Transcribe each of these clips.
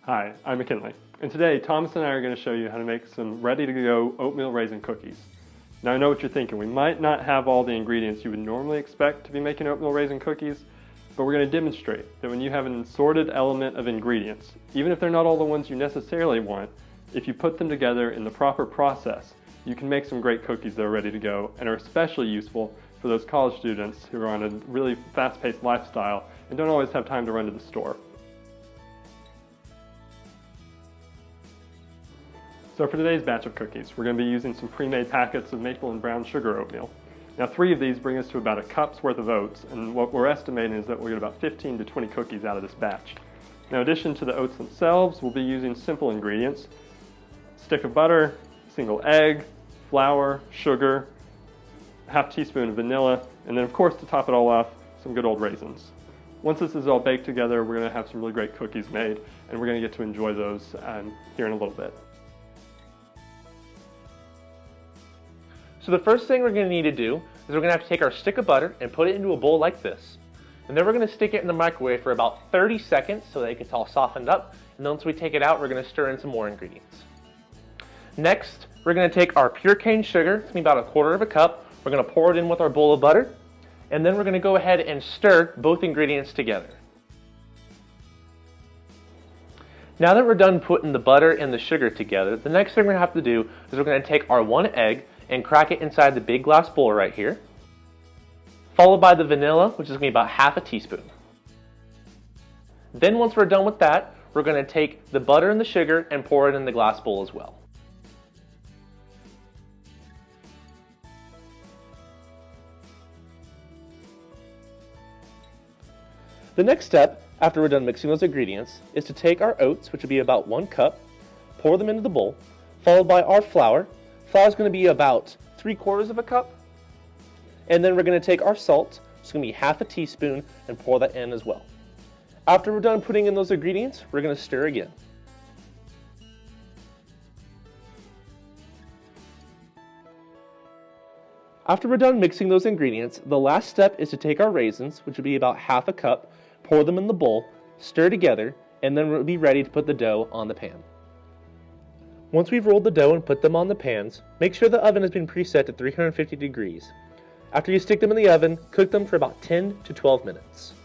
Hi, I'm McKinley, and today Thomas and I are going to show you how to make some ready-to-go oatmeal raisin cookies. Now I know what you're thinking, we might not have all the ingredients you would normally expect to be making oatmeal raisin cookies, but we're going to demonstrate that when you have an assorted element of ingredients, even if they're not all the ones you necessarily want, if you put them together in the proper process, you can make some great cookies that are ready to go and are especially useful for those college students who are on a really fast-paced lifestyle and don't always have time to run to the store. So for today's batch of cookies, we're going to be using some pre-made packets of maple and brown sugar oatmeal. Now 3 of these bring us to about a cup's worth of oats, and what we're estimating is that we'll get about 15 to 20 cookies out of this batch. Now in addition to the oats themselves, we'll be using simple ingredients: a stick of butter, single egg, flour, sugar, half teaspoon of vanilla, and then of course to top it all off, some good old raisins. Once this is all baked together, we're going to have some really great cookies made, and we're going to get to enjoy those here in a little bit. So the first thing we're going to need to do is we're going to have to take our stick of butter and put it into a bowl like this. And then we're going to stick it in the microwave for about 30 seconds so that it gets all softened up. And then once we take it out, we're going to stir in some more ingredients. Next, we're going to take our pure cane sugar, it's going to be about 1/4 cup. We're going to pour it in with our bowl of butter. And then we're going to go ahead and stir both ingredients together. Now that we're done putting the butter and the sugar together, the next thing we're going to have to do is we're going to take our 1 egg and crack it inside the big glass bowl right here, followed by the vanilla, which is going to be about ½ teaspoon. Then once we're done with that, we're going to take the butter and the sugar and pour it in the glass bowl as well. The next step, after we're done mixing those ingredients, is to take our oats, which would be about 1 cup, pour them into the bowl, followed by our flour. Flour is going to be about 3/4 cup. And then we're going to take our salt, it's going to be ½ teaspoon, and pour that in as well. After we're done putting in those ingredients, we're going to stir again. After we're done mixing those ingredients, the last step is to take our raisins, which would be about ½ cup, pour them in the bowl, stir together, and then we'll be ready to put the dough on the pan. Once we've rolled the dough and put them on the pans, make sure the oven has been preset to 350 degrees. After you stick them in the oven, cook them for about 10 to 12 minutes.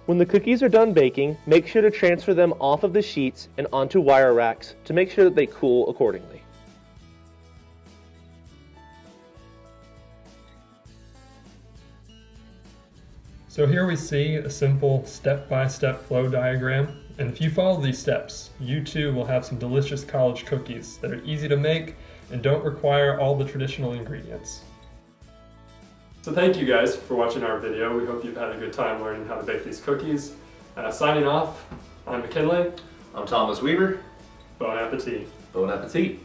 When the cookies are done baking, make sure to transfer them off of the sheets and onto wire racks to make sure that they cool accordingly. So here we see a simple step-by-step flow diagram, and if you follow these steps, you too will have some delicious college cookies that are easy to make and don't require all the traditional ingredients. So thank you guys for watching our video. We hope you've had a good time learning how to bake these cookies. Signing off, I'm McKinley. I'm Thomas Weaver. Bon appetit. Bon appetit.